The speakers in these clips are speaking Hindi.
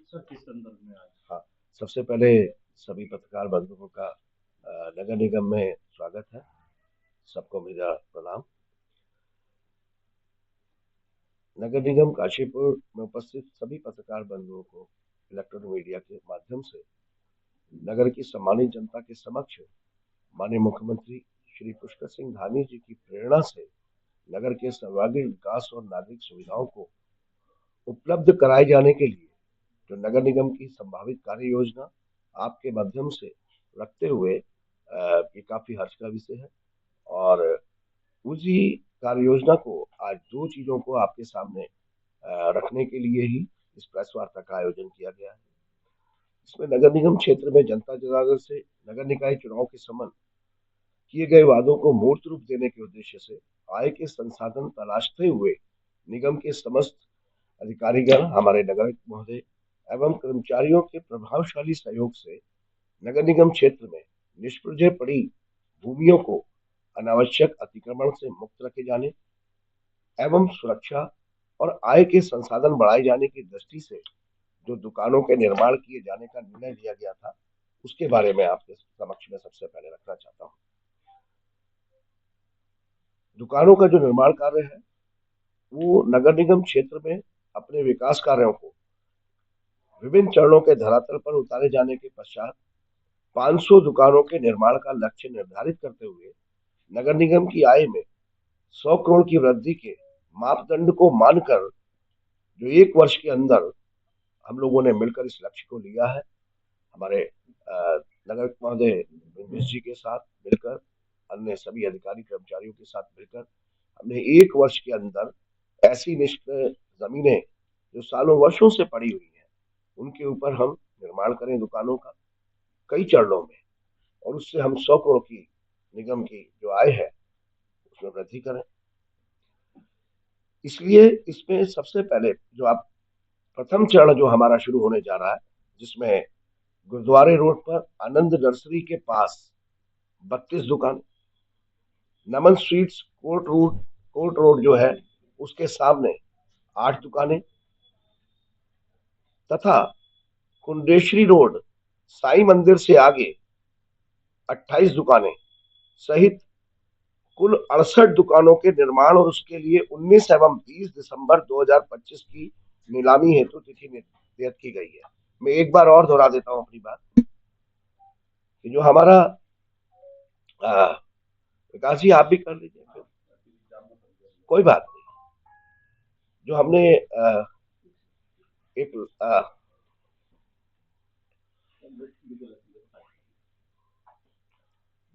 सर किस संदर्भ में आज? हाँ, सबसे पहले सभी पत्रकार बंधुओं का नगर निगम में स्वागत है। सबको मेरा प्रणाम। नगर निगम काशीपुर में उपस्थित सभी पत्रकार बंधुओं को इलेक्ट्रॉनिक मीडिया के माध्यम से नगर की सम्मानित जनता के समक्ष माननीय मुख्यमंत्री श्री पुष्कर सिंह धामी जी की प्रेरणा से नगर के सर्वांगीण विकास और नागरिक सुविधाओं को उपलब्ध कराए जाने के लिए जो नगर निगम की संभावित कार्य योजना आपके माध्यम से रखते हुए ये काफी हर्ष का विषय है। और उसी कार्य योजना को आज दो चीजों को आपके सामने रखने के लिए ही इस प्रेस वार्ता का आयोजन किया गया है। इसमें नगर निगम क्षेत्र में जनता जनार्दन से नगर निकाय चुनाव के संबंध किए गए वादों को मूर्त रूप देने के उद्देश्य से आय के संसाधन तलाशते हुए निगम के समस्त अधिकारीगण, हमारे नगर महोदय एवं कर्मचारियों के प्रभावशाली सहयोग से नगर निगम क्षेत्र में निष्प्रजय पड़ी भूमियों को अनावश्यक अतिक्रमण से मुक्त रखे जाने एवं सुरक्षा और आय के संसाधन बढ़ाए जाने की दृष्टि से जो दुकानों के निर्माण किए जाने का निर्णय लिया गया था, उसके बारे में आपके समक्ष में सबसे पहले रखना चाहता हूँ। दुकानों का जो निर्माण कार्य है वो नगर निगम क्षेत्र में अपने विकास कार्यों को विभिन्न चरणों के धरातल पर उतारे जाने के पश्चात 500 दुकानों के निर्माण का लक्ष्य निर्धारित करते हुए नगर निगम की आय में 100 करोड़ की वृद्धि के मापदंड को मानकर जो एक वर्ष के अंदर हम लोगों ने मिलकर इस लक्ष्य को लिया है। हमारे नगर महोदय रमेश जी के साथ मिलकर, अन्य सभी अधिकारी कर्मचारियों के साथ मिलकर हमने एक वर्ष के अंदर ऐसी निष्क्रिय जमीनें जो सालों वर्षों से पड़ी हुई हैं उनके ऊपर हम निर्माण करें दुकानों का कई चरणों में, और उससे हम 100 करोड़ की निगम की जो आय है उसमें वृद्धि करें। इसलिए इसमें सबसे पहले जो आप प्रथम चरण जो हमारा शुरू होने जा रहा है, जिसमें गुरुद्वारे रोड पर आनंद नर्सरी के पास 32 दुकान, नमन स्वीट्स कोर्ट रोड जो है उसके सामने 8 दुकानें तथा कुंडेश्वरी रोड साई मंदिर से आगे 28 दुकानें सहित कुल 68 दुकानों के निर्माण और उसके लिए 19 एवं 20 दिसंबर 2025 की नीलामी हेतु तिथि नियत की गई है। मैं एक बार और दोहरा देता हूं अपनी बात कि जो हमारा विकास जी आप भी कर लीजिए फिर, कोई बात नहीं। जो हमने एक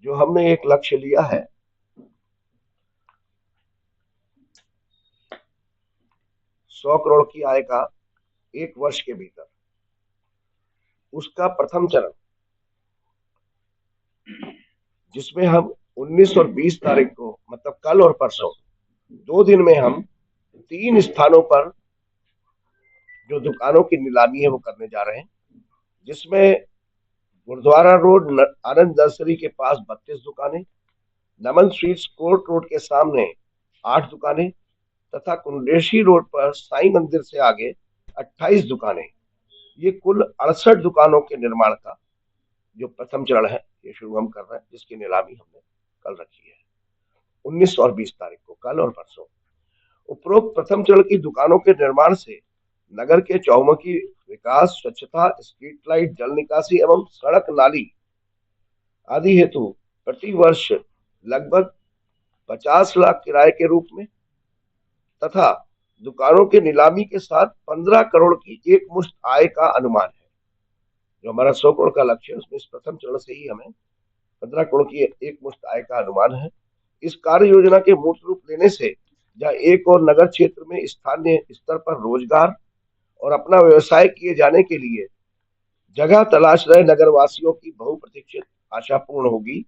जो हमने एक लक्ष्य लिया है 100 करोड़ की आय का एक वर्ष के भीतर, उसका प्रथम चरण जिसमें हम 19 और 20 तारीख को, मतलब कल और परसों 2 दिन में हम 3 स्थानों पर जो दुकानों की नीलामी है वो करने जा रहे हैं, जिसमें गुरुद्वारा रोड आनंद नर्सरी के पास 32 दुकानें, नमन स्वीट्स कोर्ट रोड के सामने 8 दुकानें तथा कुंडेशी रोड पर साई मंदिर से आगे 28 दुकानें, ये कुल 68 दुकानों के निर्माण का जो प्रथम चरण है ये शुरू हम कर रहे हैं, जिसकी नीलामी हमने कल रखी है 19 और 20 तारीख को, कल और परसों। उपरोक्त प्रथम चरण की दुकानों के निर्माण से नगर के चौमुखी विकास, स्वच्छता, स्ट्रीट लाइट, जल निकासी एवं सड़क नाली आदि हेतु प्रति वर्ष लगभग 50 लाख किराए के रूप में तथा दुकानों के नीलामी के साथ 15 करोड़ की एक मुश्त आय का अनुमान है। जो हमारा 100 करोड़ का लक्ष्य है उसमें इस प्रथम चरण से ही हमें 15 करोड़ की एक मुश्त आय का अनुमान है। इस कार्य योजना के मूर्त रूप लेने से जहां एक और नगर क्षेत्र में स्थानीय स्तर पर रोजगार और अपना व्यवसाय किए जाने के लिए जगह तलाश रहे नगरवासियों की बहुप्रतीक्षित आशा पूर्ण होगी,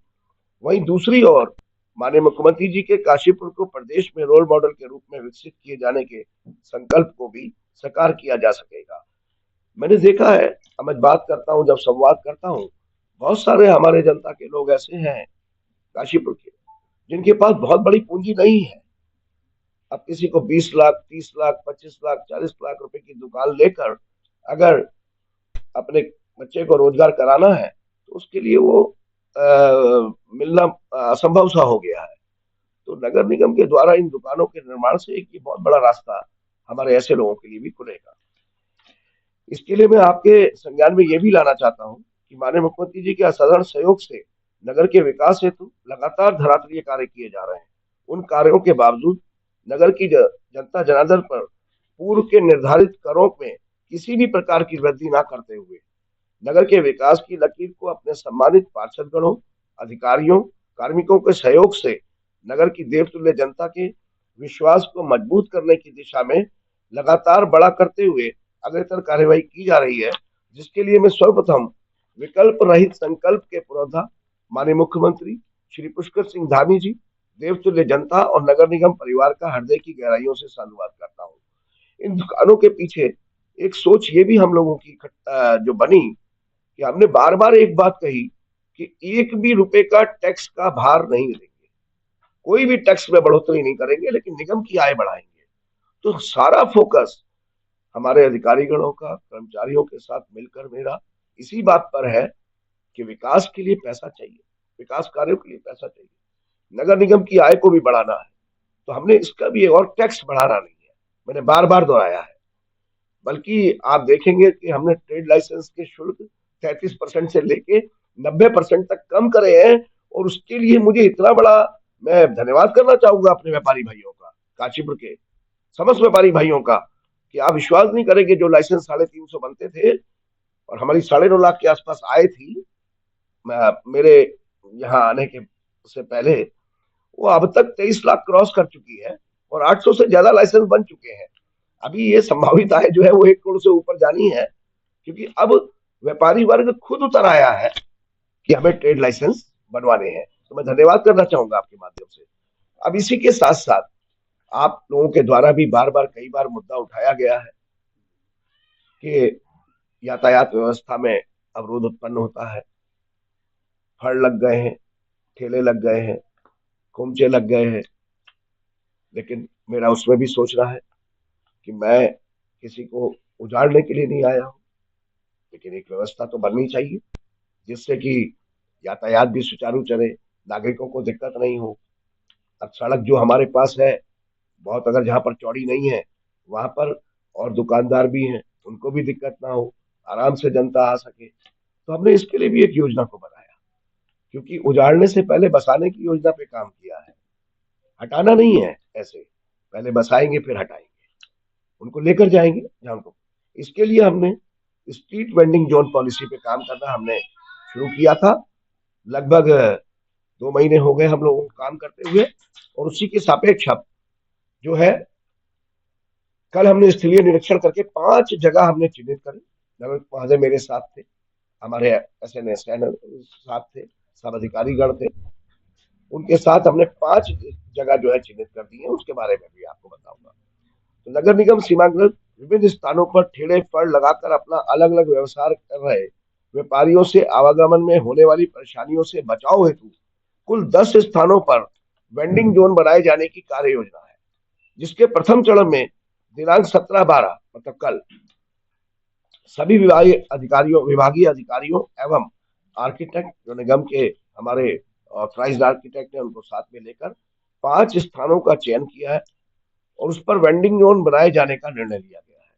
वहीं दूसरी ओर माननीय मुख्यमंत्री जी के काशीपुर को प्रदेश में रोल मॉडल के रूप में विकसित किए जाने के संकल्प को भी साकार किया जा सकेगा। मैंने देखा है, मैं बात करता हूँ, जब संवाद करता हूँ, बहुत सारे हमारे जनता के लोग ऐसे हैं काशीपुर के जिनके पास बहुत बड़ी पूंजी नहीं है। अब किसी को 20 लाख, 30 लाख, 25 लाख, 40 लाख रुपए की दुकान लेकर अगर अपने बच्चे को रोजगार कराना है तो उसके लिए वो मिलना असंभव सा हो गया है। तो नगर निगम के द्वारा इन दुकानों के निर्माण से एक ये बहुत बड़ा रास्ता हमारे ऐसे लोगों के लिए भी खुलेगा। इसके लिए मैं आपके संज्ञान में ये भी लाना चाहता हूँ कि माननीय मुख्यमंत्री जी के असाधारण सहयोग से नगर के विकास हेतु लगातार धरातलीय कार्य किए जा रहे हैं। उन कार्यों के बावजूद नगर की जनता जनार्दन पर पूर्व के निर्धारित करों में किसी भी प्रकार की वृद्धि न करते हुए नगर के विकास की लकीर को अपने सम्मानित पार्षदगणों, अधिकारियों, कार्मिकों के सहयोग से नगर की देवतुल्य जनता के विश्वास को मजबूत करने की दिशा में लगातार बड़ा करते हुए अग्रतर कार्यवाही की जा रही है, जिसके लिए मैं सर्वप्रथम विकल्प रहित संकल्प के पुरोधा माननीय मुख्यमंत्री श्री पुष्कर सिंह धामी जी, देवतुल्य जनता और नगर निगम परिवार का हृदय की गहराइयों से साधुवाद करता हूँ। इन दुकानों के पीछे एक सोच ये भी हम लोगों की जो बनी कि हमने बार बार एक बात कही कि एक भी रुपए का टैक्स का भार नहीं देंगे, कोई भी टैक्स में बढ़ोतरी नहीं करेंगे, लेकिन निगम की आय बढ़ाएंगे। तो सारा फोकस हमारे अधिकारीगणों का, कर्मचारियों के साथ मिलकर मेरा इसी बात पर है कि विकास के लिए पैसा चाहिए, विकास कार्यों के लिए पैसा चाहिए, नगर निगम की आय को भी बढ़ाना है। तो हमने इसका भी और टैक्स बढ़ाना नहीं है, मैंने बार बार दोहराया है। बल्कि आप देखेंगे कि हमने ट्रेड लाइसेंस के शुल्क 33% से लेके 90% तक कम करे हैं। और उसके लिए मुझे इतना बड़ा मैं धन्यवाद करना चाहूंगा अपने व्यापारी भाइयों का, काशीपुर के समस्त व्यापारी भाइयों का, कि आप विश्वास नहीं करेंगे, जो लाइसेंस 350 बनते थे और हमारी 9.5 लाख के आसपास आय थी मेरे यहाँ आने के से पहले, वो अब तक 23 लाख क्रॉस कर चुकी है और 800 से ज्यादा लाइसेंस बन चुके हैं। अभी ये संभावित आय जो है वो 1 करोड़ से ऊपर जानी है, क्योंकि अब व्यापारी वर्ग खुद उतर आया है कि हमें ट्रेड लाइसेंस बनवाने हैं। तो मैं धन्यवाद करना चाहूंगा आपके माध्यम से। अब इसी के साथ साथ आप लोगों के द्वारा भी बार बार कई बार मुद्दा उठाया गया है कि यातायात व्यवस्था में अवरोध उत्पन्न होता है, फड़ लग गए हैं, ठेले लग गए हैं, खोमचे लग गए हैं। लेकिन मेरा उसमें भी सोचना है कि मैं किसी को उजाड़ने के लिए नहीं आया हूं, लेकिन एक व्यवस्था तो बननी चाहिए जिससे कि यातायात भी सुचारू चले, नागरिकों को दिक्कत नहीं हो। अब सड़क जो हमारे पास है बहुत, अगर जहां पर चौड़ी नहीं है वहां पर और दुकानदार भी हैं, उनको भी दिक्कत ना हो, आराम से जनता आ सके। तो हमने इसके लिए भी एक योजना को बनाया, क्योंकि उजाड़ने से पहले बसाने की योजना पे काम किया है, हटाना नहीं है। ऐसे पहले बसाएंगे फिर हटाएंगे, उनको लेकर जाएंगे जहां को। इसके लिए हमने स्ट्रीट वेंडिंग जोन पॉलिसी पे काम करना हमने शुरू किया था। लगभग 2 महीने हो गए हम लोगों को काम करते हुए, और उसी के सापेक्ष अब जो है, कल हमने स्थलीय निरीक्षण करके 5 जगह हमने चिन्हित करी। नगर महाजय मेरे साथ थे, हमारे एसएनएस साथ थे, सब अधिकारीगण थे, उनके साथ हमने 5 जगह जो है चिन्हित कर दी है। उसके बारे में भी आपको बताऊंगा। तो नगर निगम सीमांकृत विभिन्न स्थानों पर ठेले फड़ लगाकर अपना अलग अलग व्यवसाय कर रहे व्यापारियों से आवागमन में होने वाली परेशानियों से बचाव हेतु कुल 10 स्थानों पर वेंडिंग जोन बनाए जाने की कार्य योजना है, जिसके प्रथम चरण में दिनांक 17/12 मतलब कल सभी विभागीय अधिकारियों एवं आर्किटेक्ट जो निगम के हमारे ऑथराइज्ड आर्किटेक्ट है उनको साथ में लेकर 5 स्थानों का चयन किया है और उस पर वेंडिंग जोन बनाए जाने का निर्णय लिया गया है,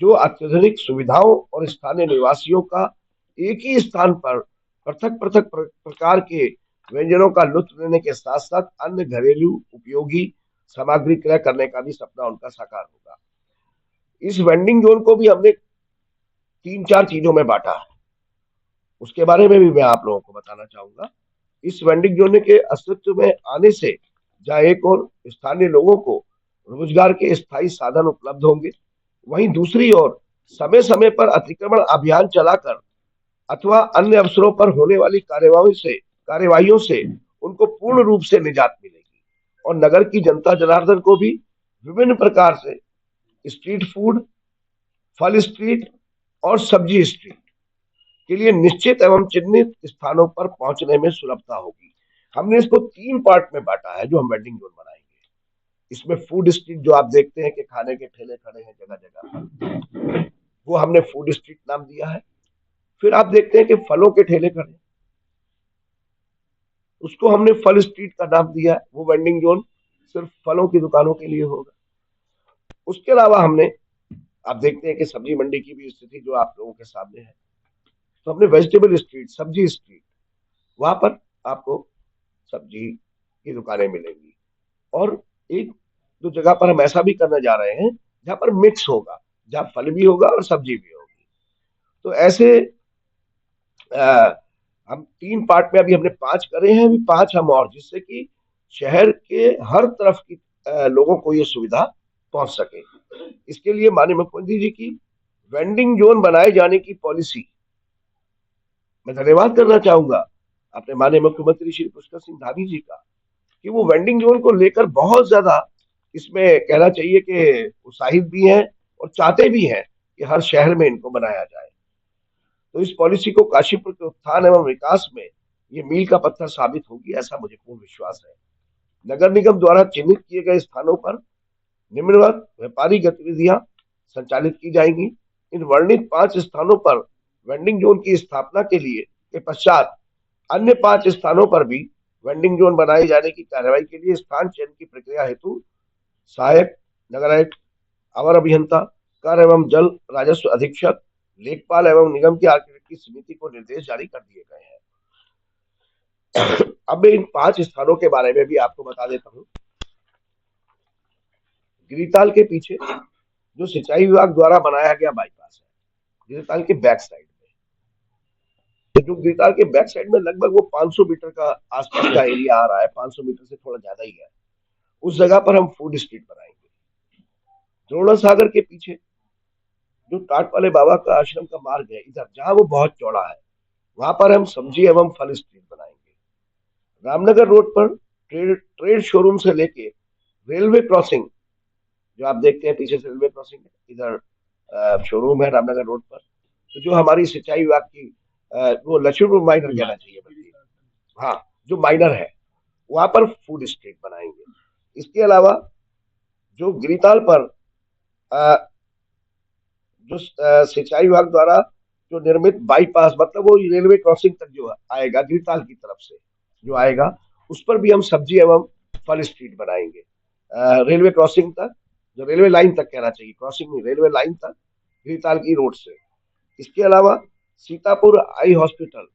जो अत्यधिक सुविधाओं और स्थानीय निवासियों का एक ही स्थान पर पृथक पृथक प्रकार के व्यंजनों का लुत्फ लेने के साथ साथ अन्य घरेलू उपयोगी सामग्री क्रय करने का भी सपना उनका साकार होगा। इस वेंडिंग जोन को भी हमने 3-4 चीजों में बांटा है, उसके बारे में भी मैं आप लोगों को बताना चाहूंगा। इस वेंडिंग जोन के अस्तित्व में आने से जहां एक और स्थानीय लोगों को रोजगार के स्थायी साधन उपलब्ध होंगे, वहीं दूसरी ओर समय समय पर अतिक्रमण अभियान चलाकर अथवा अन्य अवसरों पर होने वाली कार्यवाहियों से उनको पूर्ण रूप से निजात मिलेगी और नगर की जनता जनार्दन को भी विभिन्न प्रकार से स्ट्रीट फूड, फल स्ट्रीट और सब्जी स्ट्रीट के लिए निश्चित एवं चिन्हित स्थानों पर पहुंचने में सुलभता होगी। हमने इसको 3 पार्ट में बांटा है जो हम वेंडिंग जोन बनाएंगे। इसमें फूड स्ट्रीट जो आप देखते हैं कि खाने के ठेले खड़े हैं जगह जगह, वो हमने फूड स्ट्रीट नाम दिया है। फिर आप देखते हैं कि फलों के ठेले खड़े, उसको हमने फल स्ट्रीट का नाम दिया है। वो वेंडिंग जोन सिर्फ फलों की दुकानों के लिए होगा। उसके अलावा हमने, आप देखते हैं कि सब्जी मंडी की भी स्थिति जो आप लोगों के सामने है, तो हमने वेजिटेबल स्ट्रीट, सब्जी स्ट्रीट, वहां पर आपको सब्जी की दुकानें मिलेंगी। और एक दो जगह पर हम ऐसा भी करने जा रहे हैं जहां पर मिक्स होगा, जहां फल भी होगा और सब्जी भी होगी। तो ऐसे हम 3 पार्ट में अभी हमने 5 करे हैं, अभी 5 हम और, जिससे कि शहर के हर तरफ की लोगों को ये सुविधा पहुंच सके। इसके लिए माननीय मुख्यमंत्री जी की वेंडिंग जोन बनाए जाने की पॉलिसी, मैं धन्यवाद करना चाहूंगा अपने माननीय मुख्यमंत्री श्री पुष्कर सिंह धामी जी का, कि वो वेंडिंग जोन को लेकर बहुत ज्यादा, इसमें कहना चाहिए कि उत्साहित भी हैं और चाहते भी हैं कि हर शहर में इनको बनाया जाए। तो इस पॉलिसी को काशीपुर के उत्थान एवं विकास में ये मील का पत्थर साबित होगी, ऐसा मुझे पूर्ण विश्वास है। नगर निगम द्वारा चिन्हित किए गए स्थानों पर निम्नवत व्यापारिक गतिविधियां संचालित की जाएंगी। इन वर्णित 5 स्थानों पर वेंडिंग जोन की स्थापना के लिए के पश्चात अन्य 5 स्थानों पर भी वेंडिंग जोन बनाए जाने की कार्रवाई के लिए स्थान चयन की प्रक्रिया हेतु सहायक नगर आयुक्त, अवर अभियंता, कर एवं जल राजस्व अधीक्षक, लेखपाल एवं निगम की आर्किटेक्ट की समिति को निर्देश जारी कर दिए गए हैं। अब मैं इन 5 स्थानों के बारे में भी आपको बता देता हूँ। गिरिताल के पीछे जो सिंचाई विभाग द्वारा बनाया गया बाईपास है, गिरिताल के बैक साइड में, तो जो गिरिताल के बैक साइड में लगभग वो 500 मीटर का आसपास का एरिया आ रहा है, 500 मीटर से थोड़ा ज्यादा ही है, उस जगह पर हम फूड स्ट्रीट बनाएंगे। द्रोणा सागर के पीछे जो टाट वाले बाबा का आश्रम का मार्ग है, इधर जहां वो बहुत चौड़ा है, वहां पर हम सब्जी एवं फल स्ट्रीट बनाएंगे। रामनगर रोड पर ट्रेड शोरूम से लेके रेलवे क्रॉसिंग, जो आप देखते हैं पीछे से रेलवे क्रॉसिंग है, इधर शोरूम है रामनगर रोड पर। तो जो हमारी सिंचाई विभाग की वो लक्ष्मीपुर माइनर कहना चाहिए बल्कि, हाँ, जो माइनर है, वहां पर फूड स्ट्रीट बनाएंगे। इसके अलावा जो गिरिताल पर जो सिंचाई विभाग द्वारा जो निर्मित बाईपास, मतलब वो रेलवे क्रॉसिंग तक जो आएगा गिरिताल की तरफ से जो आएगा, उस पर भी हम सब्जी एवं फल स्ट्रीट बनाएंगे। रेलवे क्रॉसिंग तक, जो रेलवे लाइन तक कहना चाहिए, क्रॉसिंग नहीं, रेलवे लाइन तक गिरिताल की रोड से। इसके अलावा सीतापुर आई हॉस्पिटल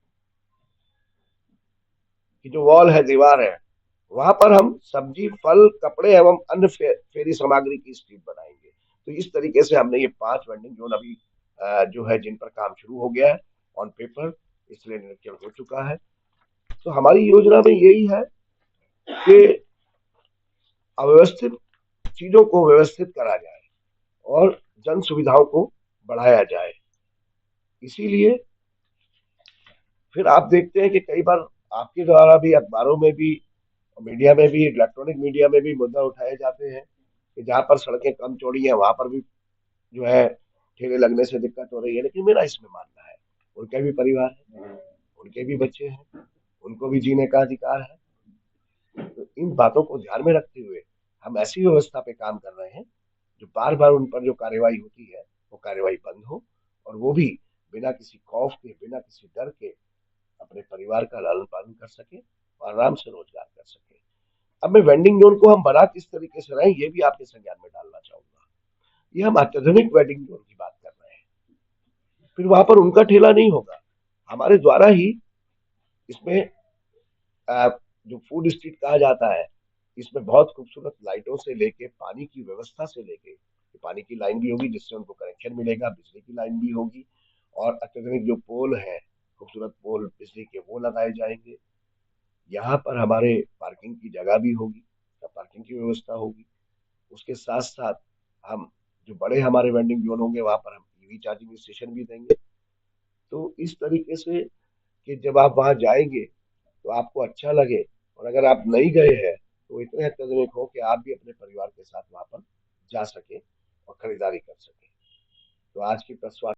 की जो वॉल है, दीवार है, वहां पर हम सब्जी, फल, कपड़े एवं अन्य फेरी सामग्री की स्ट्रीट बनाएंगे। तो इस तरीके से हमने ये 5 वेंडिंग जोन अभी जो है जिन पर काम शुरू हो गया है ऑन पेपर, इसलिए निरीक्षण हो चुका है। तो हमारी योजना में यही है कि अव्यवस्थित चीजों को व्यवस्थित करा जाए और जन सुविधाओं को बढ़ाया जाए। इसीलिए फिर आप देखते हैं कि कई बार आपके द्वारा भी अखबारों में भी, मीडिया में भी, इलेक्ट्रॉनिक मीडिया में भी मुद्दा उठाए जाते हैं कि जहाँ पर सड़कें कम चौड़ी हैं वहां पर भी जो है ठेले लगने से दिक्कत हो रही है। लेकिन मेरा इसमें मानना है, उनके भी परिवार है, उनके भी बच्चे हैं, उनको भी जीने का अधिकार है। तो इन बातों को ध्यान में रखते हुए हम ऐसी व्यवस्था पे काम कर रहे हैं जो बार बार उन पर जो कार्रवाई होती है वो कार्रवाई बंद हो, और वो भी बिना किसी खौफ के, बिना किसी डर के अपने परिवार का लालन पालन कर सके और आराम से रोजगार कर सके। अब मैं वेंडिंग जोन को हम बना किस तरीके से रहे, ये भी आपके संज्ञान में डालना चाहूंगा। ये हम अत्याधुनिक वेंडिंग जोन की बात कर रहे हैं। फिर वहां पर उनका ठेला नहीं होगा, हमारे द्वारा ही इसमें जो फूड स्ट्रीट कहा जाता है, इसमें बहुत खूबसूरत लाइटों से लेके, पानी की व्यवस्था से लेके, पानी की लाइन भी होगी जिससे उनको कनेक्शन मिलेगा, बिजली की लाइन भी होगी, और अत्याधुनिक जो पोल है, खूबसूरत पोल बिजली के, वो लगाए जाएंगे। यहाँ पर हमारे पार्किंग की जगह भी होगी, पार्किंग की व्यवस्था होगी। उसके साथ साथ हम जो बड़े हमारे वेंडिंग जोन होंगे वहां पर हम ईवी चार्जिंग स्टेशन भी देंगे। तो इस तरीके से कि जब आप वहां जाएंगे तो आपको अच्छा लगे, और अगर आप नहीं गए हैं तो इतने अत्याधुनिक हो कि आप भी अपने परिवार के साथ वहां पर जा सके और खरीदारी कर सके। तो आज की प्रस्ताव